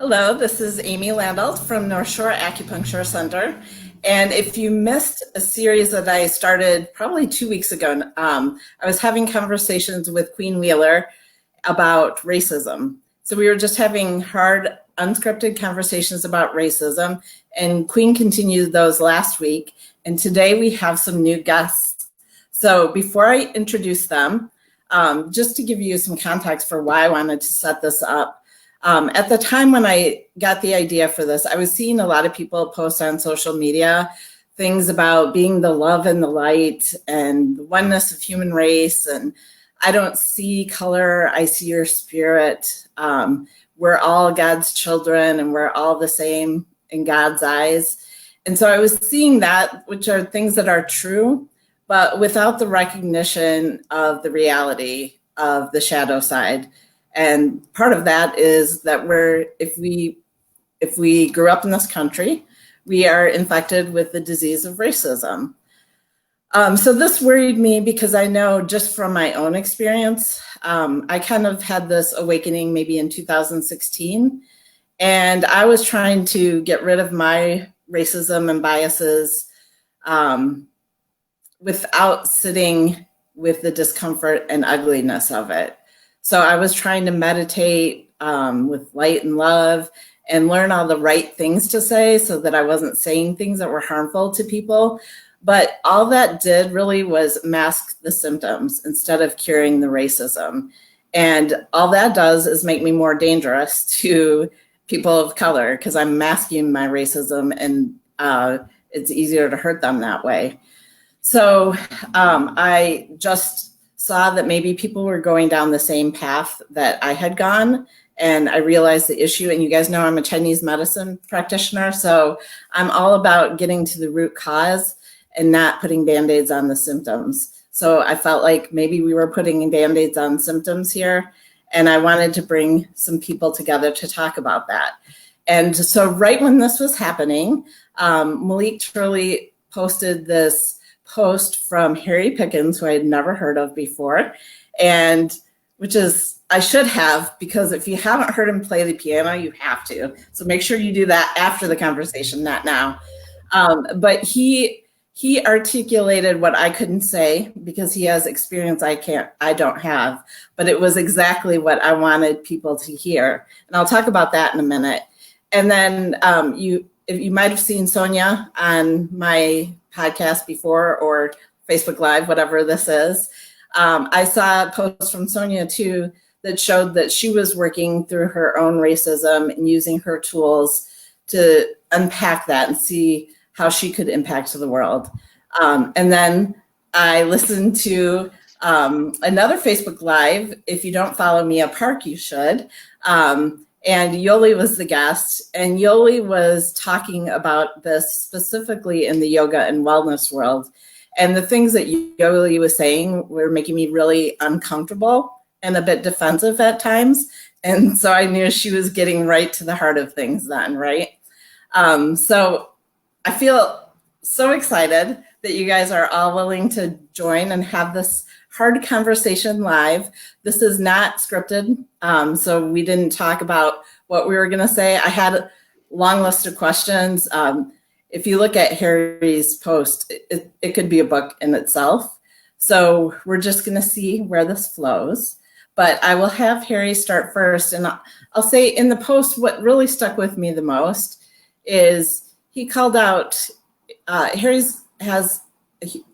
Hello, this is Amy Landau from North Shore Acupuncture Center. And if you missed a series that I started probably 2 weeks ago, I was having conversations with Queen Wheeler about racism. So we were just having hard, unscripted conversations about racism, and Queen continued those last week. And today we have some new guests. So before I introduce them, just to give you some context for why I wanted to set this up, at the time when I got the idea for this, I was seeing a lot of people post on social media things about being the love and the light and the oneness of human race. And I don't see color, I see your spirit. We're all God's children and we're all the same in God's eyes. And so I was seeing that, which are things that are true, but without the recognition of the reality of the shadow side. And part of that is that if we grew up in this country, we are infected with the disease of racism. So this worried me because I know just from my own experience, I kind of had this awakening maybe in 2016, and I was trying to get rid of my racism and biases without sitting with the discomfort and ugliness of it. So I was trying to meditate with light and love and learn all the right things to say so that I wasn't saying things that were harmful to people. But all that did really was mask the symptoms instead of curing the racism. And all that does is make me more dangerous to people of color because I'm masking my racism, and it's easier to hurt them that way. So I just saw that maybe people were going down the same path that I had gone, and I realized the issue. And you guys know I'm a Chinese medicine practitioner, so I'm all about getting to the root cause and not putting Band-Aids on the symptoms. So I felt like maybe we were putting Band-Aids on symptoms here, and I wanted to bring some people together to talk about that. And so right when this was happening, Malik Turley posted this post from Harry Pickens, who I had never heard of before, and which is, I should have, because if you haven't heard him play the piano, you have to. So make sure you do that after the conversation, not now. But he articulated what I couldn't say because he has experience I don't have, but it was exactly what I wanted people to hear. And I'll talk about that in a minute. And then you might have seen Sonia on my podcast before, or Facebook Live, whatever this is. I saw a post from Sonia too that showed that she was working through her own racism and using her tools to unpack that and see how she could impact the world. And then I listened to another Facebook Live. If you don't follow Mia Park, you should. And Yoli was the guest, and Yoli was talking about this specifically in the yoga and wellness world. And the things that Yoli was saying were making me really uncomfortable and a bit defensive at times. And so I knew she was getting right to the heart of things then, right? So I feel so excited that you guys are all willing to join and have this hard conversation live. This is not scripted, so we didn't talk about what we were going to say. I had a long list of questions. If you look at Harry's post, it could be a book in itself. So we're just going to see where this flows. But I will have Harry start first. And I'll say in the post, what really stuck with me the most is he called out, Harry has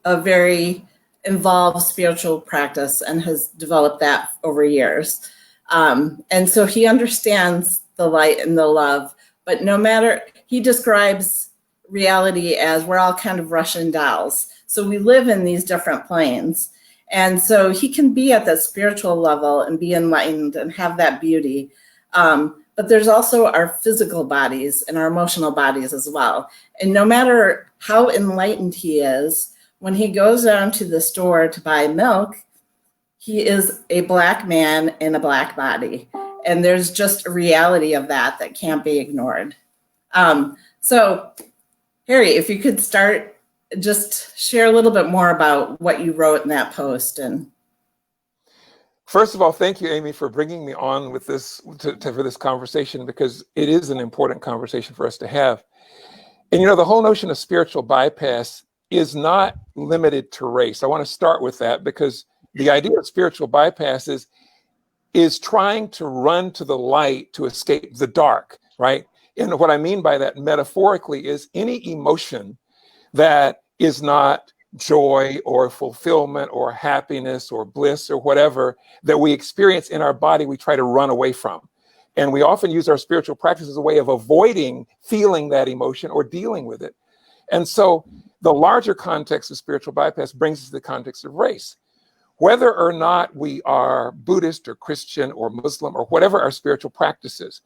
a very involved spiritual practice and has developed that over years. And so he understands the light and the love, but no matter, he describes reality as we're all kind of Russian dolls. So we live in these different planes. And so he can be at that spiritual level and be enlightened and have that beauty. But there's also our physical bodies and our emotional bodies as well. And no matter how enlightened he is, when he goes down to the store to buy milk, he is a Black man in a Black body. And there's just a reality of that can't be ignored. So Harry, if you could start, just share a little bit more about what you wrote in that post. And First of all, thank you, Amy, for bringing me on with this for this conversation, because it is an important conversation for us to have. And the whole notion of spiritual bypass is not limited to race. I want to start with that, because the idea of spiritual bypass is trying to run to the light to escape the dark, right? And what I mean by that metaphorically is any emotion that is not joy or fulfillment or happiness or bliss or whatever that we experience in our body, we try to run away from. And we often use our spiritual practice as a way of avoiding feeling that emotion or dealing with it. And so the larger context of spiritual bypass brings us to the context of race. Whether or not we are Buddhist or Christian or Muslim or whatever our spiritual practice is,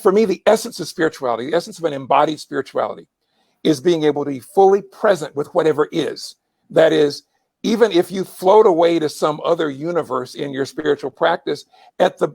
for me, the essence of spirituality, the essence of an embodied spirituality, is being able to be fully present with whatever is. That is, even if you float away to some other universe in your spiritual practice, at the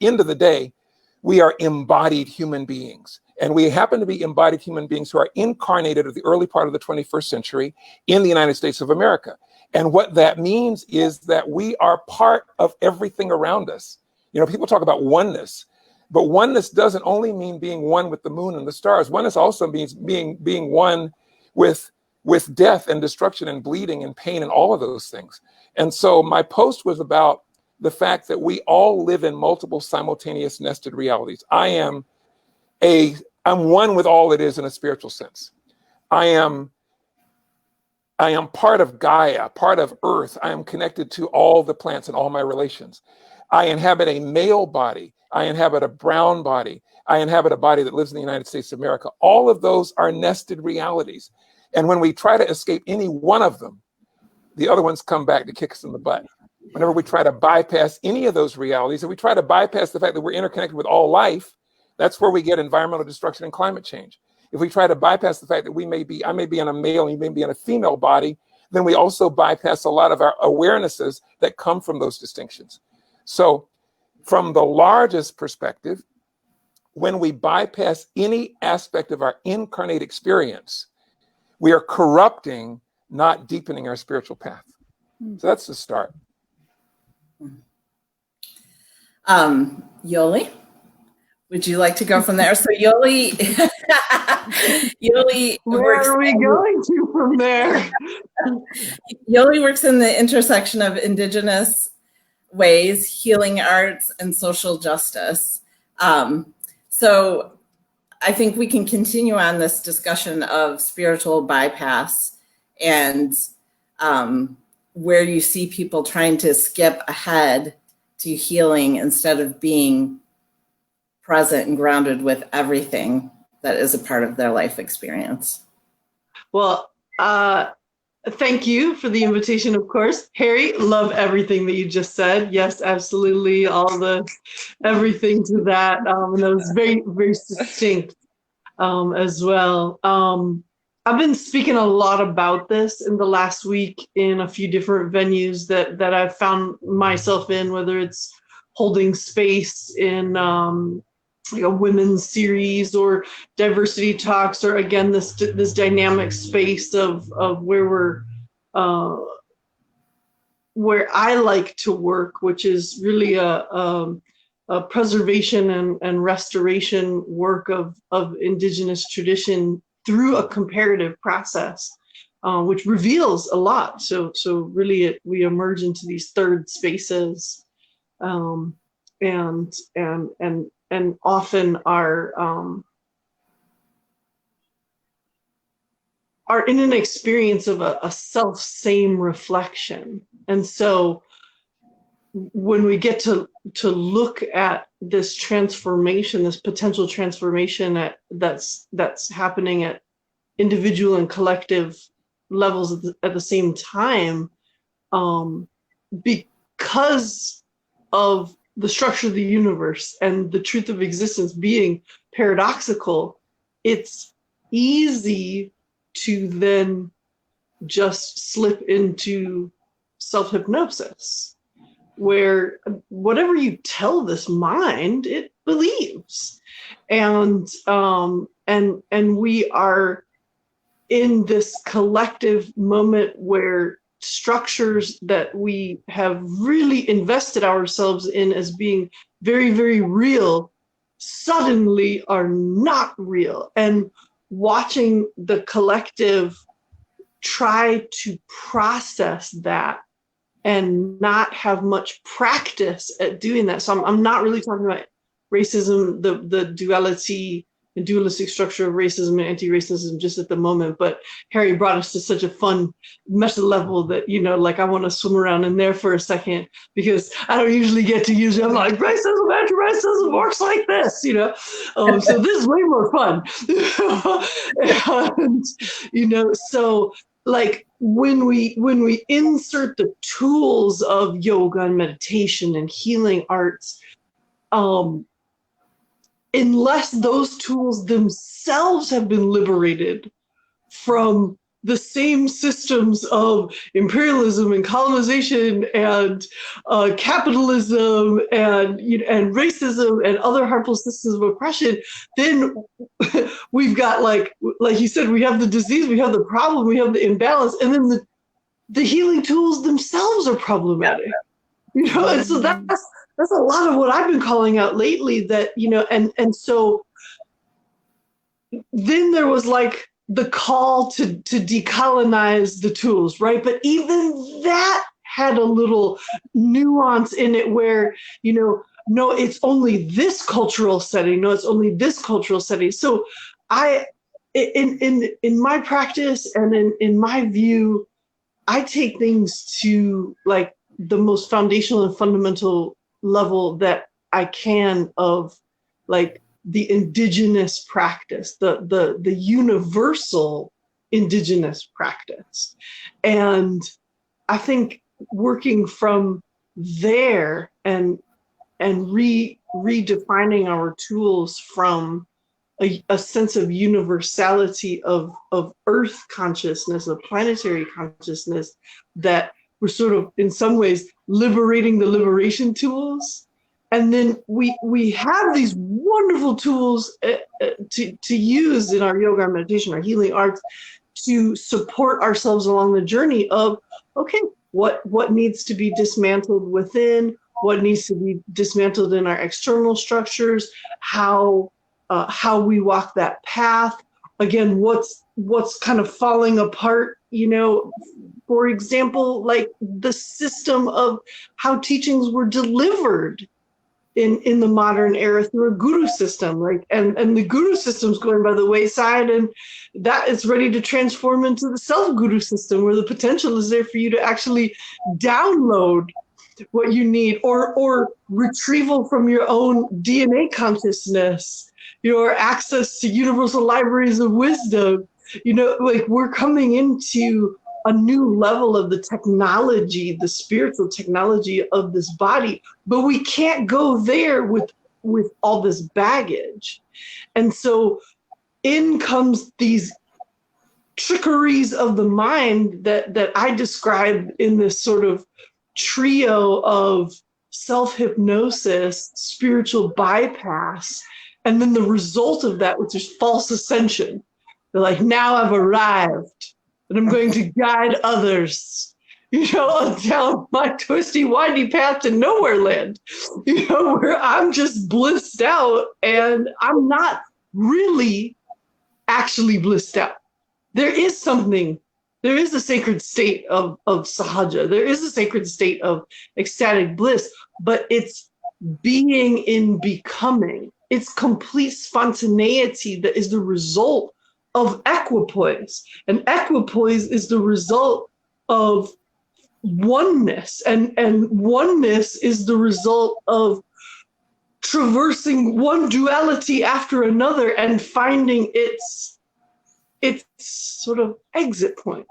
end of the day, we are embodied human beings. And we happen to be embodied human beings who are incarnated at the early part of the 21st century in the United States of America. And what that means is that we are part of everything around us. People talk about oneness. But oneness doesn't only mean being one with the moon and the stars. Oneness also means being one with death and destruction and bleeding and pain and all of those things. And so my post was about the fact that we all live in multiple simultaneous nested realities. I'm one with all that is in a spiritual sense. I am part of Gaia, part of Earth. I am connected to all the plants and all my relations. I inhabit a male body. I inhabit a brown body. I inhabit a body that lives in the United States of America. All of those are nested realities. And when we try to escape any one of them, the other ones come back to kick us in the butt. Whenever we try to bypass any of those realities, if we try to bypass the fact that we're interconnected with all life, that's where we get environmental destruction and climate change. If we try to bypass the fact that I may be in a male and you may be in a female body, then we also bypass a lot of our awarenesses that come from those distinctions. So from the largest perspective, when we bypass any aspect of our incarnate experience, we are corrupting, not deepening our spiritual path. So that's the start. Yoli, would you like to go from there? So Yoli, where are we going to from there? Yoli works in the intersection of Indigenous ways, healing arts, and social justice. So I think we can continue on this discussion of spiritual bypass and where you see people trying to skip ahead to healing instead of being present and grounded with everything that is a part of their life experience. Well, thank you for the invitation, of course. Harry, love everything that you just said. Yes, absolutely. Everything to that. And that was very, very succinct as well. I've been speaking a lot about this in the last week in a few different venues that I've found myself in, whether it's holding space in like a women's series or diversity talks, or again this dynamic space of where I like to work, which is really a preservation and restoration work of Indigenous tradition through a comparative process, which reveals a lot. So really we emerge into these third spaces, and often are in an experience of a self-same reflection. And so when we get to look at this transformation, this potential transformation that's happening at individual and collective levels at the same time, because of the structure of the universe and the truth of existence being paradoxical, it's easy to then just slip into self-hypnosis, where whatever you tell this mind, it believes. And we are in this collective moment where structures that we have really invested ourselves in as being very, very real suddenly are not real. And watching the collective try to process that and not have much practice at doing that. So I'm not really talking about racism, the duality and dualistic structure of racism and anti-racism just at the moment, but Harry brought us to such a fun meta level that, you know, like I want to swim around in there for a second, because I don't usually get to use it. I'm like, racism, anti-racism works like this, you know? So this is way more fun. And, you know, so like when we insert the tools of yoga and meditation and healing arts, unless those tools themselves have been liberated from the same systems of imperialism and colonization and capitalism and, you know, and racism and other harmful systems of oppression, then we've got like you said, we have the disease, we have the problem, we have the imbalance, and then the healing tools themselves are problematic. You know, and so that's a lot of what I've been calling out lately, that, you know, and so then there was like the call to decolonize the tools, right? But even that had a little nuance in it where, you know, no, it's only this cultural setting. No, it's only this cultural setting. So in my practice and in my view, I take things to like the most foundational and fundamental level that I can of like the indigenous practice, the universal indigenous practice. And I think working from there and redefining our tools from a sense of universality of earth consciousness, of planetary consciousness, that we're sort of in some ways liberating the liberation tools. And then we have these wonderful tools to use in our yoga, our meditation, our healing arts, to support ourselves along the journey of, okay, what needs to be dismantled within, what needs to be dismantled in our external structures, how we walk that path. Again, what's kind of falling apart, you know, for example, like the system of how teachings were delivered in the modern era through a guru system, like, and the guru system's going by the wayside, and that is ready to transform into the self-guru system, where the potential is there for you to actually download what you need, or retrieval from your own DNA consciousness, your access to universal libraries of wisdom. You know, like we're coming into a new level of the technology, the spiritual technology of this body, but we can't go there with all this baggage. And so in comes these trickeries of the mind that I describe in this sort of trio of self-hypnosis, spiritual bypass, and then the result of that, which is false ascension. They're like, now I've arrived and I'm going to guide others, you know, down my twisty, windy path to nowhere land, you know, where I'm just blissed out and I'm not really actually blissed out. There is a sacred state of sahaja. There is a sacred state of ecstatic bliss, but it's being in becoming. It's complete spontaneity that is the result of equipoise. And equipoise is the result of oneness. And oneness is the result of traversing one duality after another and finding its sort of exit point.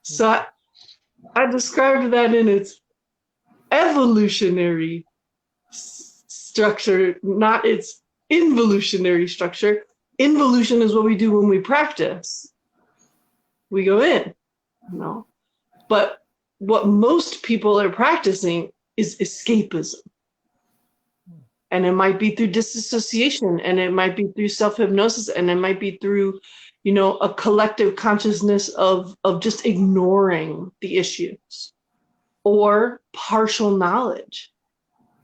So I described that in its evolutionary structure, not its involutionary structure. Involution is what we do when we practice. We go in, you know. But what most people are practicing is escapism. And it might be through disassociation, and it might be through self-hypnosis, and it might be through, a collective consciousness of just ignoring the issues, or partial knowledge,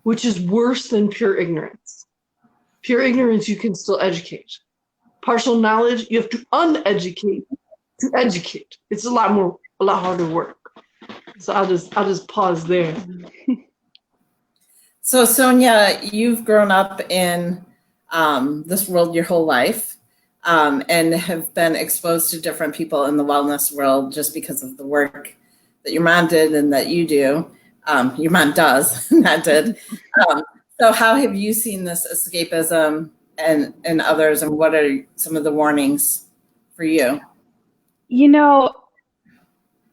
which is worse than pure ignorance. Pure ignorance, you can still educate. Partial knowledge, you have to uneducate to educate. It's a lot harder work. So I'll just pause there. So Sonia, you've grown up in this world your whole life, and have been exposed to different people in the wellness world just because of the work that your mom did and that you do. Your mom does, not did. So how have you seen this escapism and others, and what are some of the warnings for you?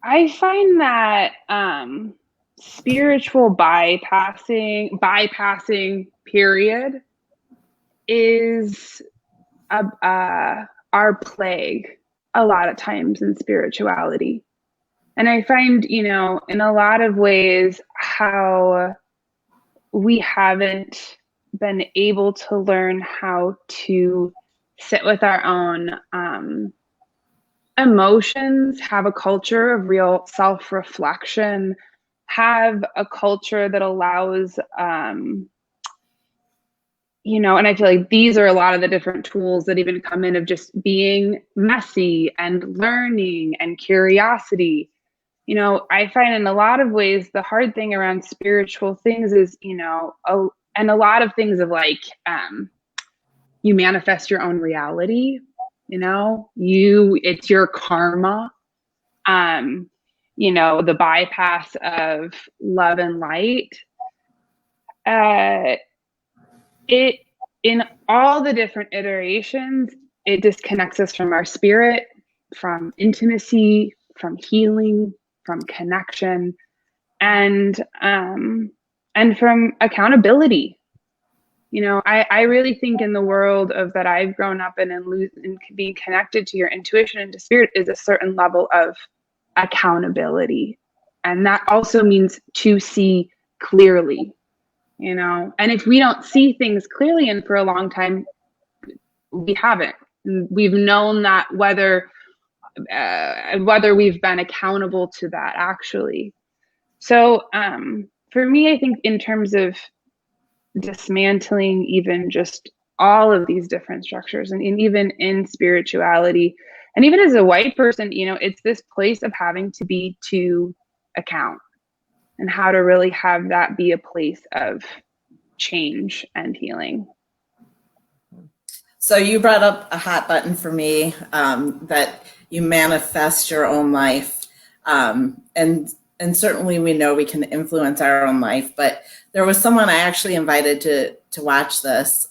I find that spiritual bypassing period is our plague a lot of times in spirituality. And I find, in a lot of ways, how we haven't been able to learn how to sit with our own emotions, have a culture of real self-reflection, have a culture that allows, and I feel like these are a lot of the different tools that even come in of just being messy and learning and curiosity. I find in a lot of ways, the hard thing around spiritual things is, and a lot of things of like, you manifest your own reality. It's your karma, the bypass of love and light. It, in all the different iterations, it disconnects us from our spirit, from intimacy, from healing, from connection, and from accountability. I really think in the world of that I've grown up in and being connected to your intuition and to spirit is a certain level of accountability. And that also means to see clearly, and if we don't see things clearly, and for a long time, we haven't, we've known that whether we've been accountable to that actually. So for me, I think in terms of dismantling even just all of these different structures, and even in spirituality, and even as a white person, it's this place of having to be to account, and how to really have that be a place of change and healing. So you brought up a hot button for me, that you manifest your own life, and certainly we know we can influence our own life, but there was someone I actually invited to watch this.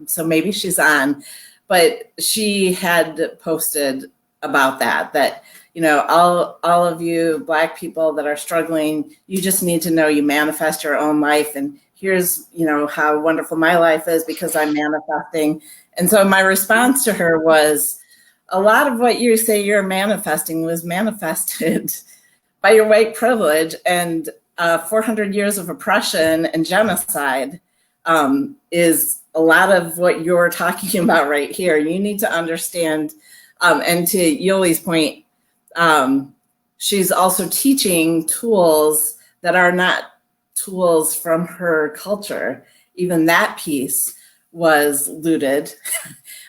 So maybe she's on, but she had posted about that, all of you Black people that are struggling, you just need to know you manifest your own life. And here's, how wonderful my life is because I'm manifesting. And so my response to her was, a lot of what you say you're manifesting was manifested by your white privilege, and 400 years of oppression and genocide is a lot of what you're talking about right here. You need to understand, and to Yoli's point, she's also teaching tools that are not tools from her culture. Even that piece was looted,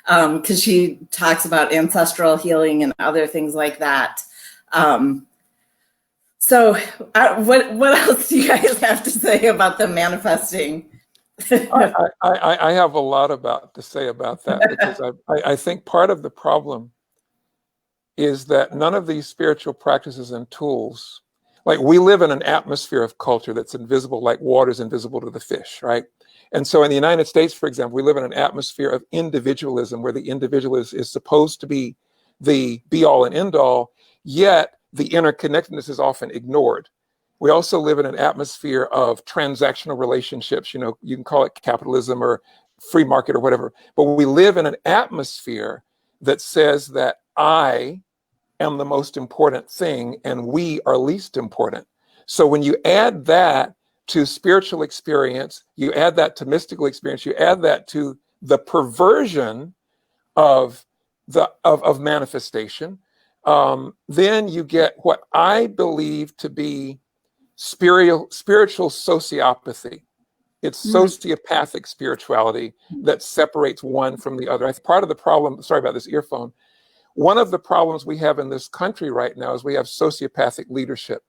because she talks about ancestral healing and other things like that. So what else do you guys have to say about the manifesting? I have a lot to say about that, because I think part of the problem is that none of these spiritual practices and tools, like we live in an atmosphere of culture that's invisible, like water is invisible to the fish, right? And so in the United States, for example, we live in an atmosphere of individualism where the individual is supposed to be the be all and end all, yet the interconnectedness is often ignored. We also live in an atmosphere of transactional relationships. You can call it capitalism or free market or whatever, but we live in an atmosphere that says that I am the most important thing and we are least important. So when you add that to spiritual experience, you add that to mystical experience, you add that to the perversion of manifestation, then you get what I believe to be spiritual sociopathy. It's sociopathic spirituality that separates one from the other. I think part of the problem, sorry about this earphone, one of the problems we have in this country right now is we have sociopathic leadership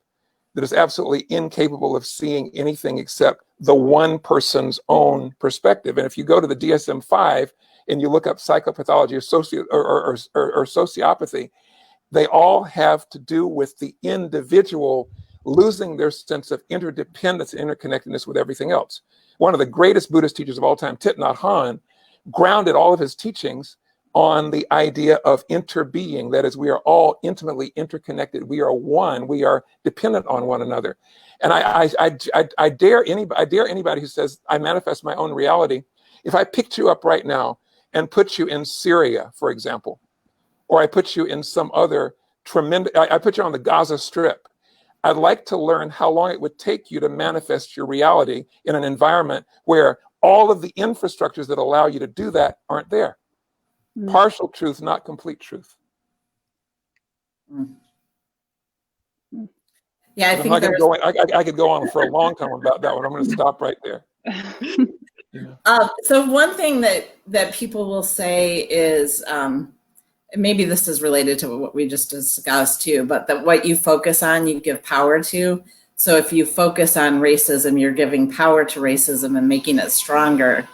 that is absolutely incapable of seeing anything except the one person's own perspective. And if you go to the DSM-5 and you look up psychopathology or sociopathy, they all have to do with the individual losing their sense of interdependence and interconnectedness with everything else. One of the greatest Buddhist teachers of all time, Thich Nhat Hanh, grounded all of his teachings on the idea of interbeing. That is, we are all intimately interconnected. We are one. We are dependent on one another. And I dare anybody who says I manifest my own reality. If I picked you up right now and put you in Syria, for example, or I put you in some other I put you on the Gaza Strip, I'd like to learn how long it would take you to manifest your reality in an environment where all of the infrastructures that allow you to do that aren't there. Partial truth, not complete truth. Yeah, I think I could go on for a long time about that one. I'm going to stop right there. So one thing that people will say is, maybe this is related to what we just discussed too, but that what you focus on, you give power to. So if you focus on racism, you're giving power to racism and making it stronger.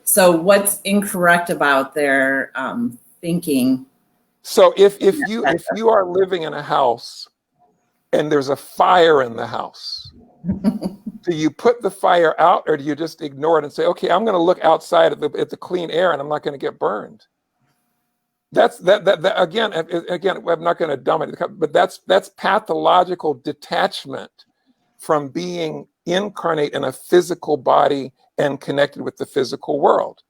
So what's incorrect about their thinking? So if you are living in a house and there's a fire in the house, do you put the fire out, or do you just ignore it and say, okay, I'm going to look outside at the clean air and I'm not going to get burned? That's again, I'm not going to dumb it, but that's pathological detachment from being incarnate in a physical body and connected with the physical world.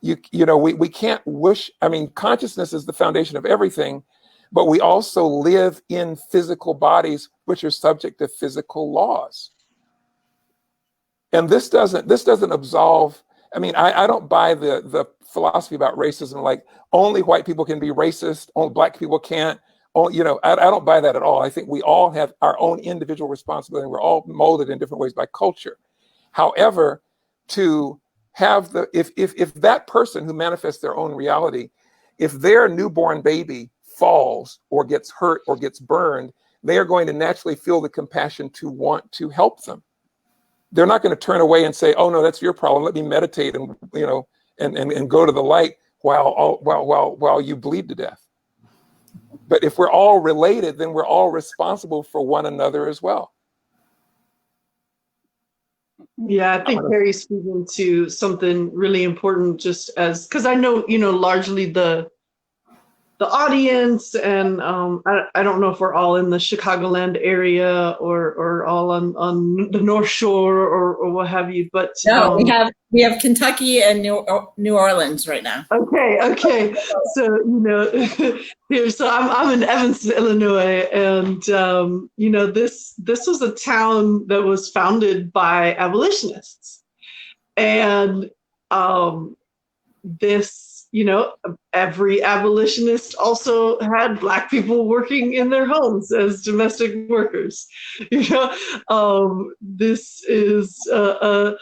We can't wish. I mean, consciousness is the foundation of everything, but we also live in physical bodies which are subject to physical laws. And this doesn't absolve. I mean, I don't buy the philosophy about racism, like only white people can be racist, only black people can't. I don't buy that at all. I think we all have our own individual responsibility. We're all molded in different ways by culture. However, to have if that person who manifests their own reality, if their newborn baby falls or gets hurt or gets burned, they are going to naturally feel the compassion to want to help them. They're not going to turn away and say, "Oh no, that's your problem. Let me meditate and and go to the light while you bleed to death." But if we're all related, then we're all responsible for one another as well. Yeah, I think Harry's speaking to something really important, just as because I know largely the audience, and I don't know if we're all in the Chicagoland area or all on the North Shore or what have you, but no, we have Kentucky and New Orleans right now. Okay. So here, so I'm in Evanston, Illinois, and this was a town that was founded by abolitionists, and every abolitionist also had Black people working in their homes as domestic workers. This is a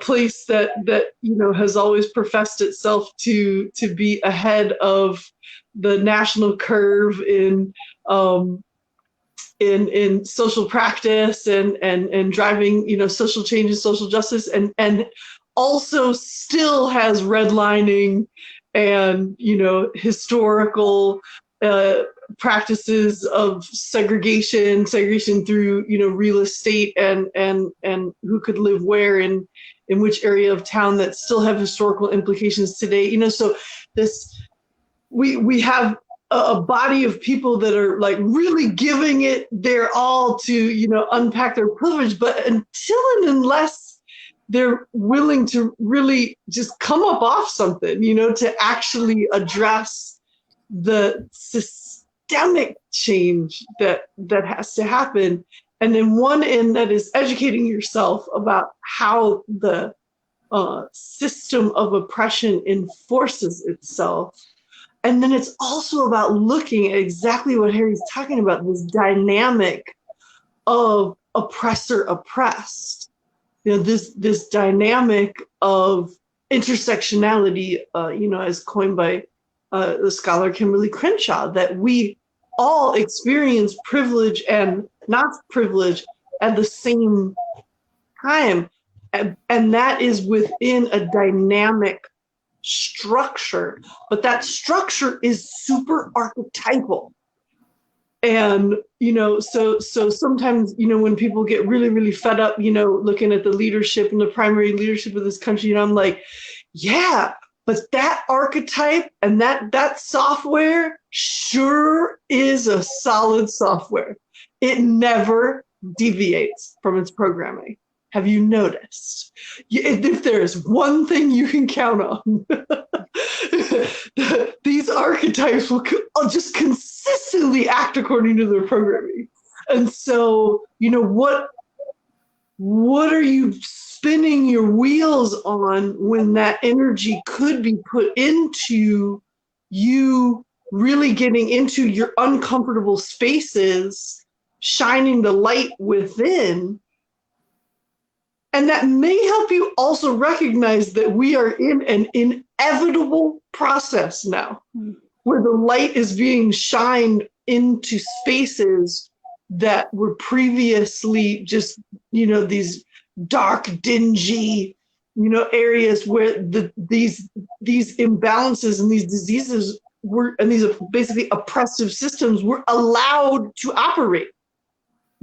place that has always professed itself to be ahead of the national curve in social practice and driving social change and social justice, and also still has redlining and historical practices of segregation through real estate and who could live where in which area of town, that still have historical implications today. So we have a body of people that are like really giving it their all to unpack their privilege, but until and unless they're willing to really just come up off something, to actually address the systemic change that has to happen, And then one end that is educating yourself about how the system of oppression enforces itself. And then it's also about looking at exactly what Harry's talking about, this dynamic of oppressor oppressed. This dynamic of intersectionality, as coined by the scholar Kimberly Crenshaw, that we all experience privilege and not privilege at the same time. And that is within a dynamic structure, but that structure is super archetypal. And, so sometimes, when people get really, really fed up, looking at the leadership and the primary leadership of this country, I'm like, yeah, but that archetype and that software sure is a solid software. It never deviates from its programming. Have you noticed? If there's one thing you can count on, these archetypes will just consistently act according to their programming. And so, what are you spinning your wheels on when that energy could be put into you really getting into your uncomfortable spaces, shining the light within? And that may help you also recognize that we are in an inevitable process now, where the light is being shined into spaces that were previously just, these dark, dingy, areas where these imbalances and these diseases and these basically oppressive systems were allowed to operate,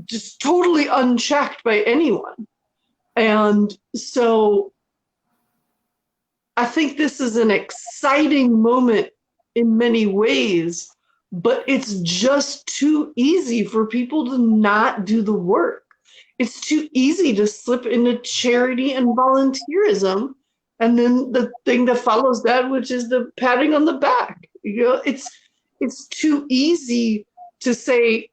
just totally unchecked by anyone. And so I think this is an exciting moment in many ways, but it's just too easy for people to not do the work. It's too easy to slip into charity and volunteerism. And then the thing that follows that, which is the patting on the back. It's too easy to say,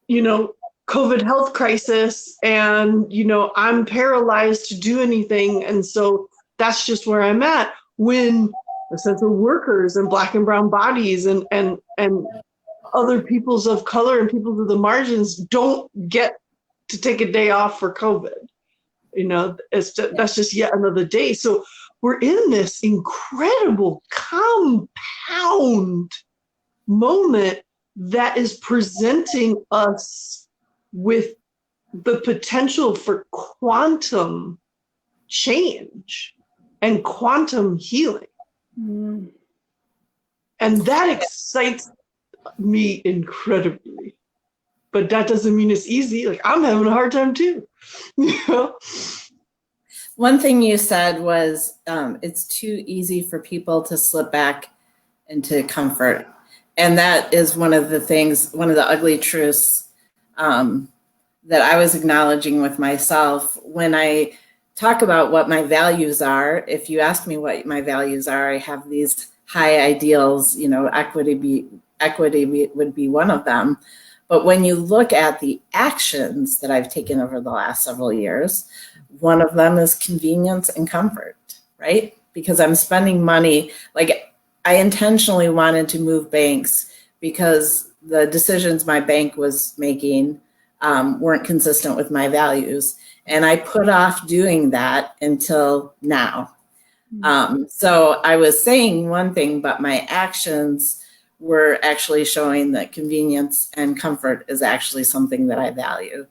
COVID health crisis, and I'm paralyzed to do anything, and so that's just where I'm at. When essential workers and Black and brown bodies and other peoples of color and peoples of the margins don't get to take a day off for COVID, that's just yet another day. So we're in this incredible compound moment that is presenting us with the potential for quantum change and quantum healing. And that excites me incredibly. But that doesn't mean it's easy. Like, I'm having a hard time too. One thing you said was it's too easy for people to slip back into comfort. And that is one of the ugly truths that I was acknowledging with myself when I talk about what my values are. If you ask me what my values are, I have these high ideals, equity would be one of them. But when you look at the actions that I've taken over the last several years, one of them is convenience and comfort, right? Because I'm spending money. Like, I intentionally wanted to move banks because the decisions my bank was making weren't consistent with my values. And I put off doing that until now. So I was saying one thing, but my actions were actually showing that convenience and comfort is actually something that I value.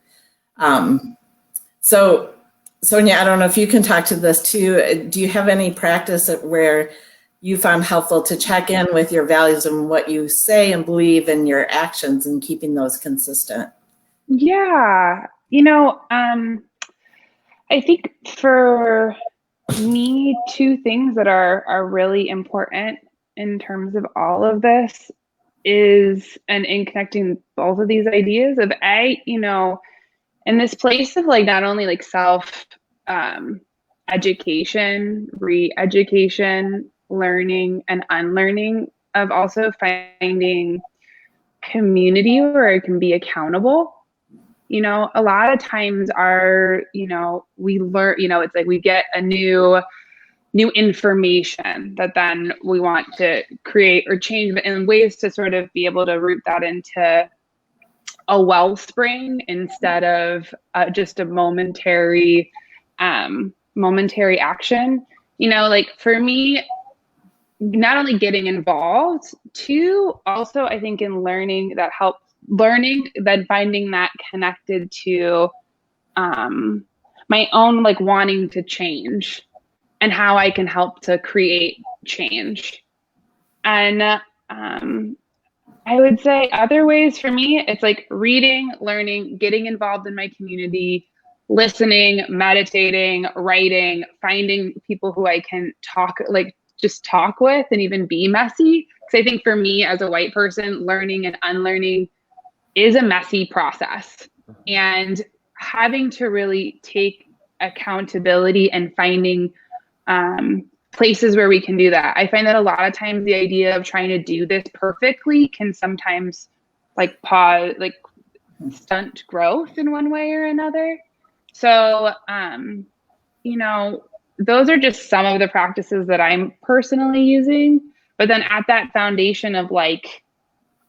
So Sonia, I don't know if you can talk to this too. Do you have any practice where you found helpful to check in with your values and what you say and believe in your actions and keeping those consistent? Yeah, I think for me, two things that are really important in terms of all of this is, and in connecting both of these ideas of in this place of not only self education, re-education, learning and unlearning, of also finding community where I can be accountable. A lot of times we learn, it's like we get a new information that then we want to create or change, but in ways to sort of be able to root that into a wellspring instead of just a momentary action. Like for me, not only getting involved, too, also I think in learning, then finding that connected to my own like wanting to change and how I can help to create change. And I would say other ways for me, it's like reading, learning, getting involved in my community, listening, meditating, writing, finding people who I can just talk with and even be messy. Because I think for me as a white person, learning and unlearning is a messy process. And having to really take accountability and finding places where we can do that. I find that a lot of times the idea of trying to do this perfectly can sometimes stunt growth in one way or another. So, those are just some of the practices that I'm personally using. But then at that foundation of like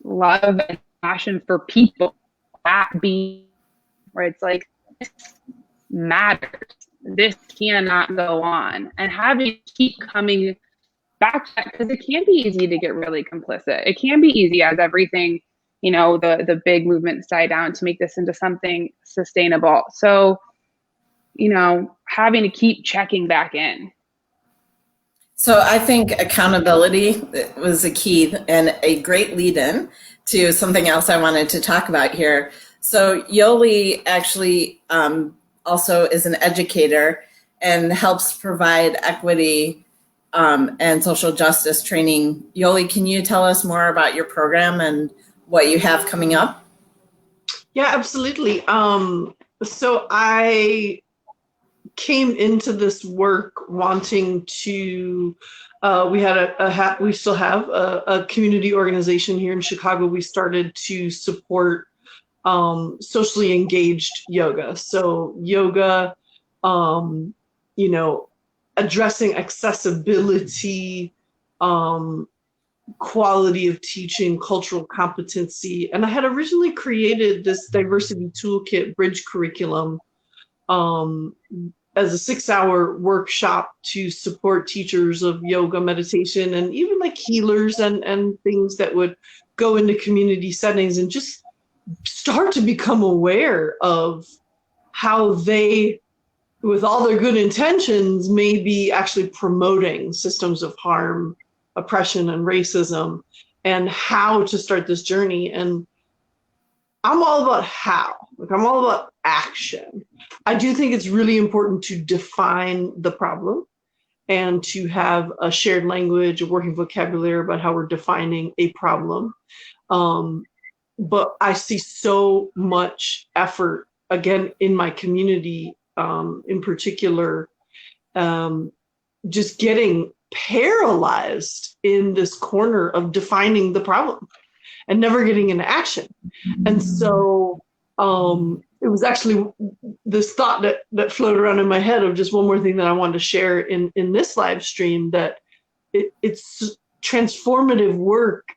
love and passion for people, that being where it's like, this matters. This cannot go on. And having to keep coming back to that, because it can be easy to get really complicit. It can be easy as everything, the big movements die down to make this into something sustainable. So, having to keep checking back in. So I think accountability was a key and a great lead-in to something else I wanted to talk about here. So Yoli actually also is an educator and helps provide equity and social justice training. Yoli, can you tell us more about your program and what you have coming up? Yeah, absolutely. So I came into this work wanting to, we still have a community organization here in Chicago. We started to support socially engaged yoga. So yoga, addressing accessibility, quality of teaching, cultural competency. And I had originally created this diversity toolkit bridge curriculum as a 6-hour workshop to support teachers of yoga, meditation, and even like healers and things that would go into community settings and just start to become aware of how they, with all their good intentions, may be actually promoting systems of harm, oppression, and racism, and how to start this journey. And I'm all about how. I'm all about action. I do think it's really important to define the problem and to have a shared language, a working vocabulary about how we're defining a problem. But I see so much effort, again, in my community, in particular, just getting paralyzed in this corner of defining the problem and never getting into action. And so it was actually this thought that floated around in my head of just one more thing that I wanted to share in this live stream, that it's transformative work,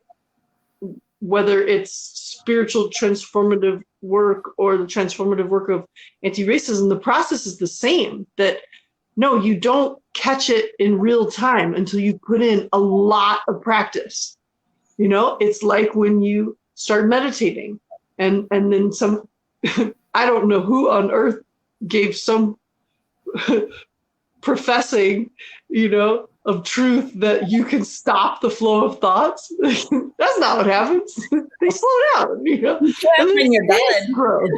whether it's spiritual transformative work or the transformative work of anti-racism, the process is the same. That no, you don't catch it in real time until you put in a lot of practice. It's like when you start meditating and then some, I don't know who on earth gave some professing, of truth that you can stop the flow of thoughts. That's not what happens. They slow down, and then When you're space done. grows.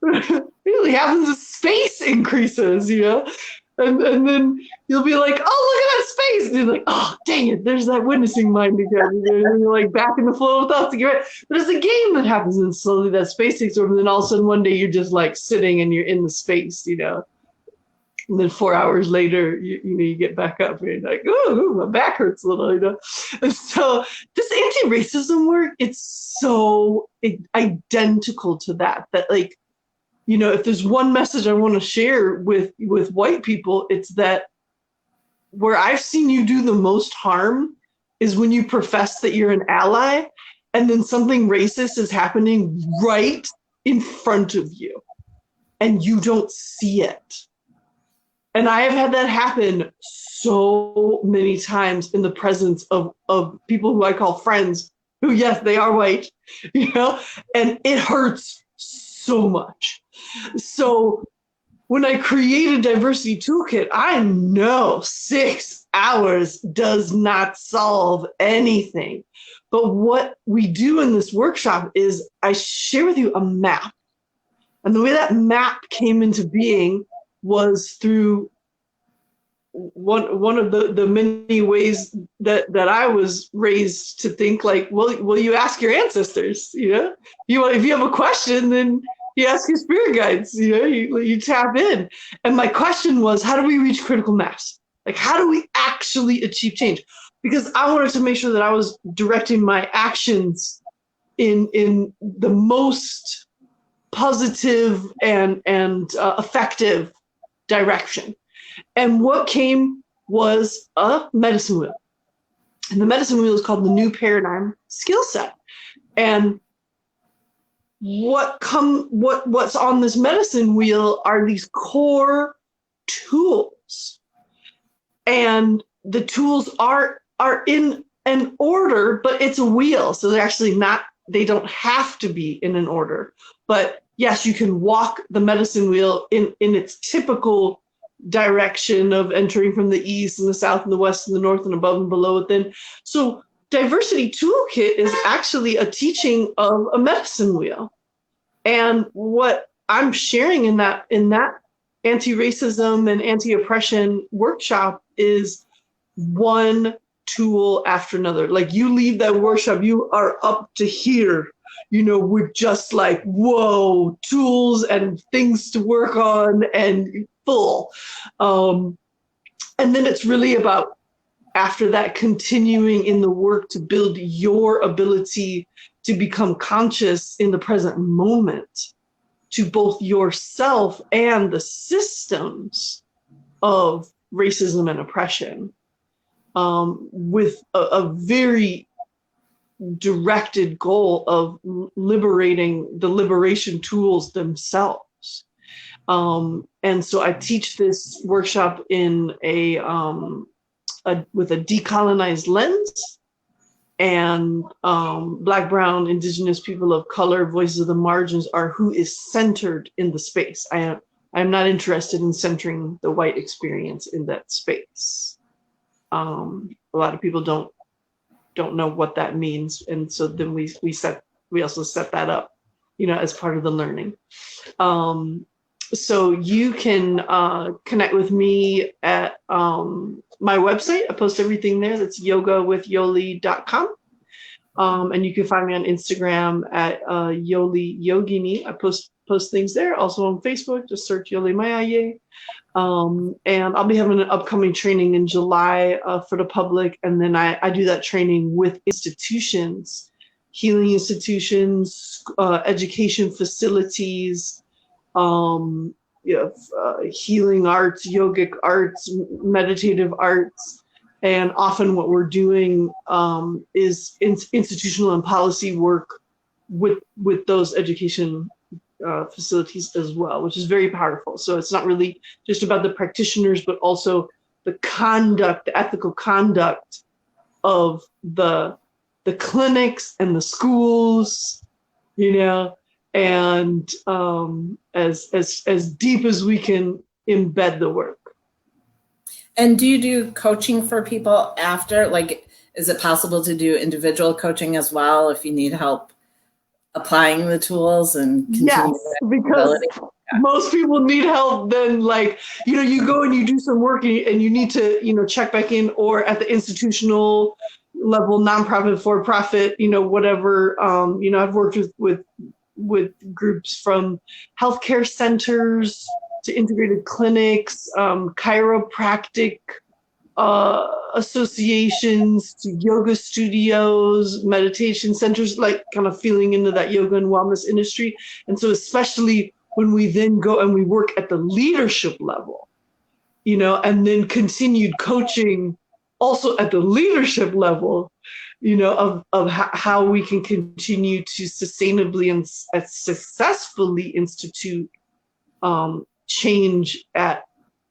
It really happens as space increases, and then you'll be like, oh, look at that space. And you're like, oh, dang it, there's that witnessing mind again. And you're like back in the flow of thoughts again. But it's a game that happens, and slowly that space takes over. And then all of a sudden one day you're just like sitting and you're in the space, And then 4 hours later, you get back up and you're like, oh, my back hurts a little, And so this anti-racism work, it's so identical to that like if there's one message I want to share with white people, it's that where I've seen you do the most harm is when you profess that you're an ally and then something racist is happening right in front of you and you don't see it. And I have had that happen so many times in the presence of people who I call friends, who, yes, they are white, and it hurts so much. So when I created Diversity Toolkit, I know 6 hours does not solve anything. But what we do in this workshop is I share with you a map. And the way that map came into being was through one of the many ways that I was raised to think, like, well, you ask your ancestors, if you have a question, then you ask your spirit guides, you tap in. And my question was, how do we reach critical mass? Like, how do we actually achieve change? Because I wanted to make sure that I was directing my actions in the most positive and effective direction. And what came was a medicine wheel. And the medicine wheel is called the New Paradigm Skill Set. And what's on this medicine wheel are these core tools. And the tools are in an order, but it's a wheel. So they're actually not, they don't have to be in an order. But yes, you can walk the medicine wheel in its typical direction of entering from the east and the south and the west and the north and above and below it. Then, so Diversity Toolkit is actually a teaching of a medicine wheel. And what I'm sharing in that anti-racism and anti-oppression workshop is one tool after another. Like, you leave that workshop, you are up to here, with just like, whoa, tools and things to work on and full. And then it's really about, after that, continuing in the work to build your ability to become conscious in the present moment to both yourself and the systems of racism and oppression, with a very directed goal of liberating the liberation tools themselves. And so I teach this workshop in with a decolonized lens, and Black, Brown, Indigenous, people of color, voices of the margins are who is centered in the space. I am not interested in centering the white experience in that space. A lot of people don't know what that means, and so then we also set that up, as part of the learning. So you can connect with me at my website. I post everything there. That's yogawithyoli.com. And you can find me on Instagram at Yoli Yogini. I post things there. Also on Facebook, just search Yoli Maya Yeh. And I'll be having an upcoming training in July for the public. And then I do that training with institutions, healing institutions, education facilities, healing arts, yogic arts, meditative arts. And often what we're doing is institutional and policy work with those education facilities as well, which is very powerful. So it's not really just about the practitioners, but also the conduct, the ethical conduct of the clinics and the schools, and as deep as we can embed the work. And do you do coaching for people after? Like, is it possible to do individual coaching as well if you need help applying the tools and continue? Yes, because most people need help. Then, you go and you do some work and you need to, check back in, or at the institutional level, nonprofit, for-profit, whatever. I've worked with groups from healthcare centers to integrated clinics, chiropractic associations, to yoga studios, meditation centers, like kind of feeling into that yoga and wellness industry. And so especially when we then go and we work at the leadership level, and then continued coaching also at the leadership level, of how we can continue to sustainably and successfully institute change at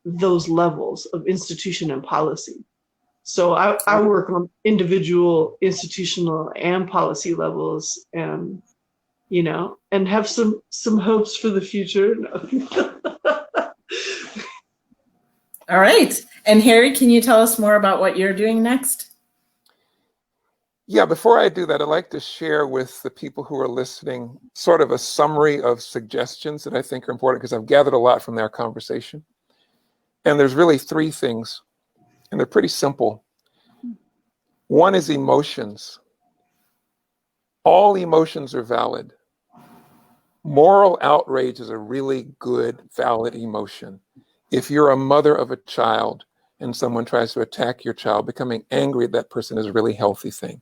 those levels of institution and policy. So I work on individual, institutional, and policy levels, and and have some hopes for the future. All right. And Harry, can you tell us more about what you're doing next? Yeah, before I do that, I'd like to share with the people who are listening sort of a summary of suggestions that I think are important, because I've gathered a lot from their conversation. And there's really three things, and they're pretty simple. One is emotions. All emotions are valid. Moral outrage is a really good, valid emotion. If you're a mother of a child and someone tries to attack your child, becoming angry at that person is a really healthy thing.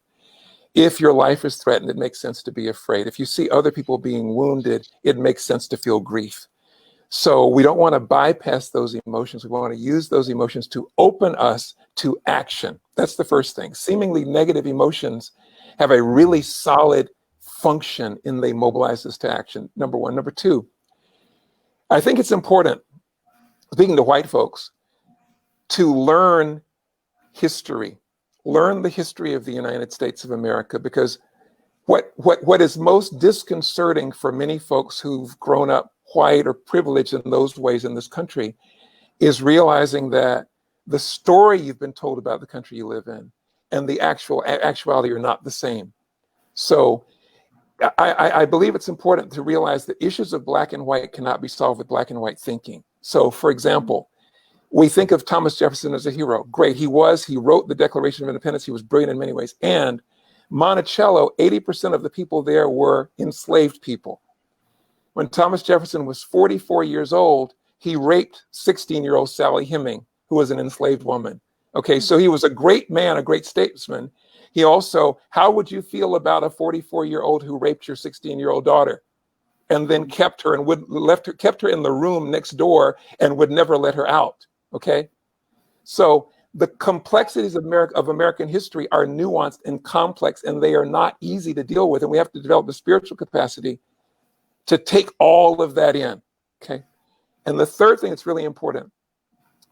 If your life is threatened, it makes sense to be afraid. If you see other people being wounded, it makes sense to feel grief. So we don't want to bypass those emotions. We want to use those emotions to open us to action. That's the first thing. Seemingly negative emotions have a really solid function in they mobilize us to action, number one. Number two, I think it's important, speaking to white folks, to learn history. Learn the history of the United States of America, because what is most disconcerting for many folks who've grown up white or privileged in those ways in this country is realizing that the story you've been told about the country you live in and the actuality are not the same. So I believe it's important to realize that issues of black and white cannot be solved with black and white thinking. So, for example, we think of Thomas Jefferson as a hero. Great, he wrote the Declaration of Independence. He was brilliant in many ways. And Monticello, 80% of the people there were enslaved people. When Thomas Jefferson was 44 years old, he raped 16-year-old Sally Heming, who was an enslaved woman. Okay, so he was a great man, a great statesman. He also, how would you feel about a 44-year-old who raped your 16-year-old daughter and then kept her in the room next door and would never let her out? Okay, so the complexities of American history are nuanced and complex, and they are not easy to deal with. And we have to develop the spiritual capacity to take all of that in. Okay, and the third thing that's really important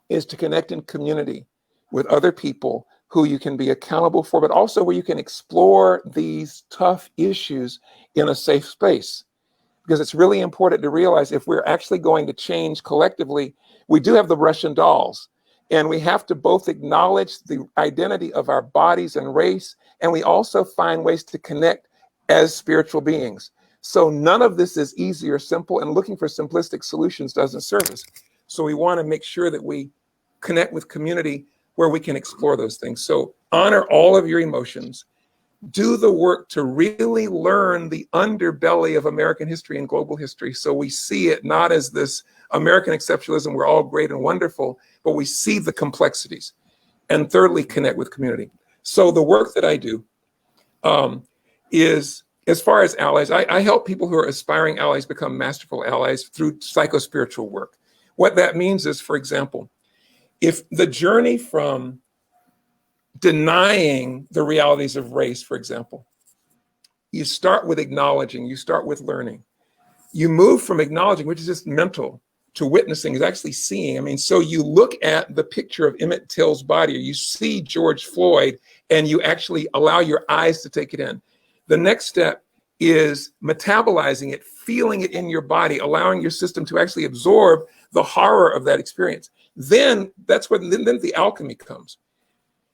is to connect in community with other people who you can be accountable for, but also where you can explore these tough issues in a safe space. Because it's really important to realize if we're actually going to change collectively, we do have the Russian dolls, and we have to both acknowledge the identity of our bodies and race, and we also find ways to connect as spiritual beings. So none of this is easy or simple, and looking for simplistic solutions doesn't serve us. So we want to make sure that we connect with community where we can explore those things. So honor all of your emotions. Do the work to really learn the underbelly of American history and global history, so we see it not as this American exceptionalism, we're all great and wonderful, but we see the complexities. And thirdly, connect with community. So the work that I do is, as far as allies, I help people who are aspiring allies become masterful allies through psychospiritual work. What that means is, for example, if the journey from denying the realities of race, for example, you start with acknowledging, you start with learning. You move from acknowledging, which is just mental, to witnessing, is actually seeing. I mean, so you look at the picture of Emmett Till's body, or you see George Floyd, and you actually allow your eyes to take it in. The next step is metabolizing it, feeling it in your body, allowing your system to actually absorb the horror of that experience. Then that's when then the alchemy comes.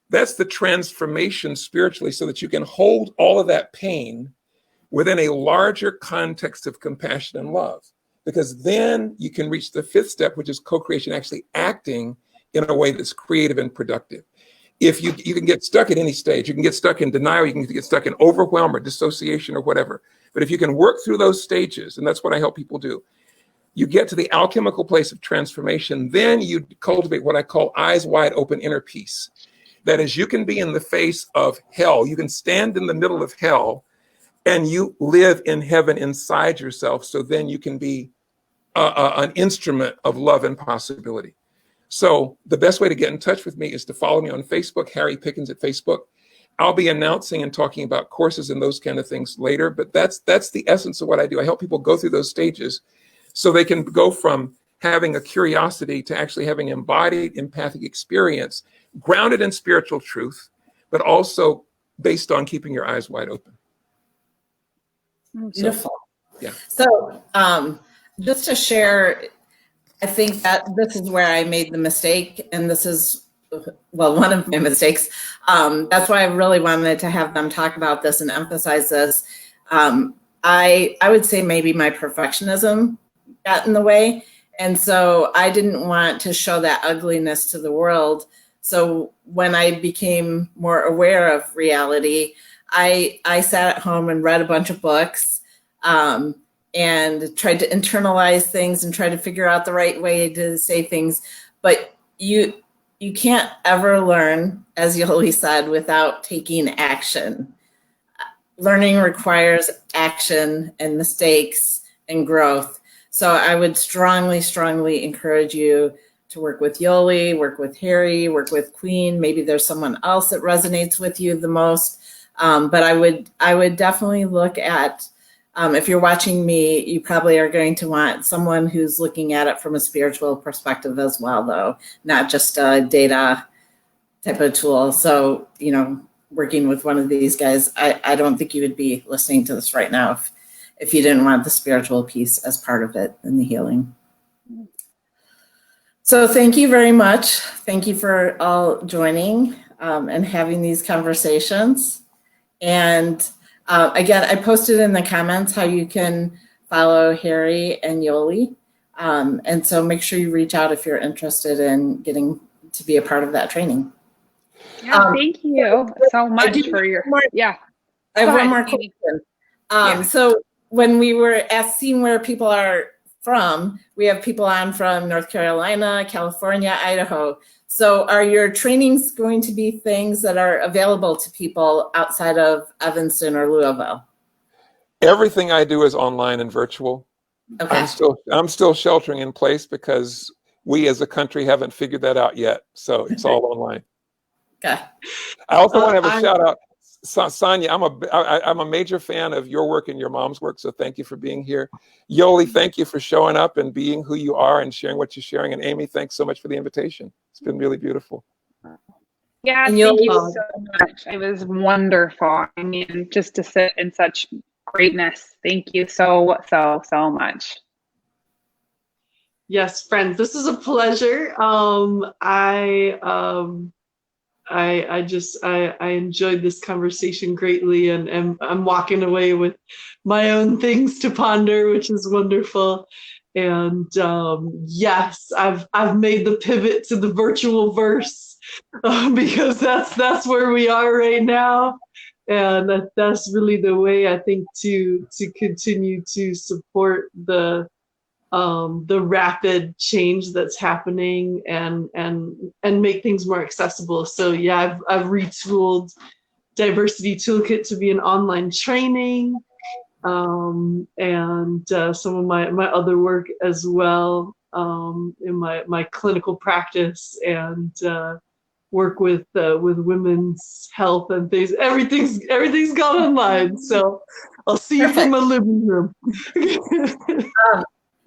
That's the transformation spiritually, so that you can hold all of that pain within a larger context of compassion and love. Because then you can reach the fifth step, which is co-creation, actually acting in a way that's creative and productive. If you can get stuck at any stage, you can get stuck in denial, you can get stuck in overwhelm or dissociation or whatever. But if you can work through those stages, and that's what I help people do, you get to the alchemical place of transformation, then you cultivate what I call eyes wide open inner peace. That is, you can be in the face of hell. You can stand in the middle of hell and you live in heaven inside yourself. So then you can be an instrument of love and possibility. So the best way to get in touch with me is to follow me on Facebook, Harry Pickens at Facebook. I'll be announcing and talking about courses and those kind of things later, but that's the essence of what I do. I help people go through those stages so they can go from having a curiosity to actually having embodied empathic experience, grounded in spiritual truth, but also based on keeping your eyes wide open. Beautiful. So, yeah. So just to share, I think that this is where I made the mistake, and this is, well, one of my mistakes. That's why I really wanted to have them talk about this and emphasize this. I would say maybe my perfectionism got in the way. And so I didn't want to show that ugliness to the world. So when I became more aware of reality, I sat at home and read a bunch of books and tried to internalize things and try to figure out the right way to say things. But you can't ever learn, as Yoli said, without taking action. Learning requires action and mistakes and growth. So I would strongly, strongly encourage you to work with Yoli, work with Harry, work with Queen. Maybe there's someone else that resonates with you the most. But I would definitely look at, if you're watching me, you probably are going to want someone who's looking at it from a spiritual perspective as well, though, not just a data type of tool. So, working with one of these guys, I don't think you would be listening to this right now if you didn't want the spiritual piece as part of it in the healing. So thank you very much. Thank you for all joining and having these conversations. And again, I posted in the comments how you can follow Harry and Yoli. And so make sure you reach out if you're interested in getting to be a part of that training. Yeah, thank you so much for your, yeah. I have one more question. So when we were seeing where people are from, we have people on from North Carolina, California, Idaho. So are your trainings going to be things that are available to people outside of Evanston or Louisville? Everything I do is online and virtual. Okay. I'm still sheltering in place because we as a country haven't figured that out yet. So it's all online. Okay. I also want to have a shout out. Sonia, I'm a major fan of your work and your mom's work, so thank you for being here. Yoli, thank you for showing up and being who you are and sharing what you're sharing. And Amy, thanks so much for the invitation. It's been really beautiful. Yeah, thank you so much. It was wonderful. I mean, just to sit in such greatness. Thank you so much. Yes, friends, this is a pleasure. I enjoyed this conversation greatly, and I'm walking away with my own things to ponder, which is wonderful. And yes, I've made the pivot to the virtual verse because that's where we are right now, and that's really the way I think to continue to support the rapid change that's happening and make things more accessible. So yeah, I've retooled Diversity Toolkit to be an online training, and some of my other work as well in my clinical practice, and work with women's health and things. Everything's gone online. So I'll see you from my living room.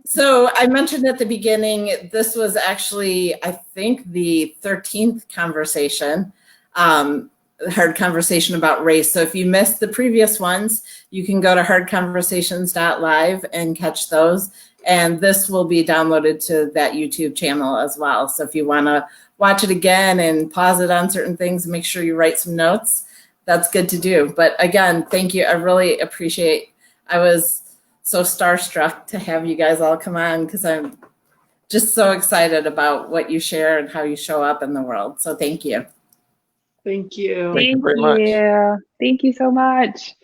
So I mentioned at the beginning, this was actually, I think, the 13th conversation, hard conversation about race. So if you missed the previous ones, you can go to hardconversations.live and catch those. And this will be downloaded to that YouTube channel as well. So if you want to watch it again and pause it on certain things, make sure you write some notes. That's good to do. But again, thank you. I really appreciate, I was so starstruck to have you guys all come on because I'm just so excited about what you share and how you show up in the world. So thank you. Thank you. Thank you very much. Thank you so much.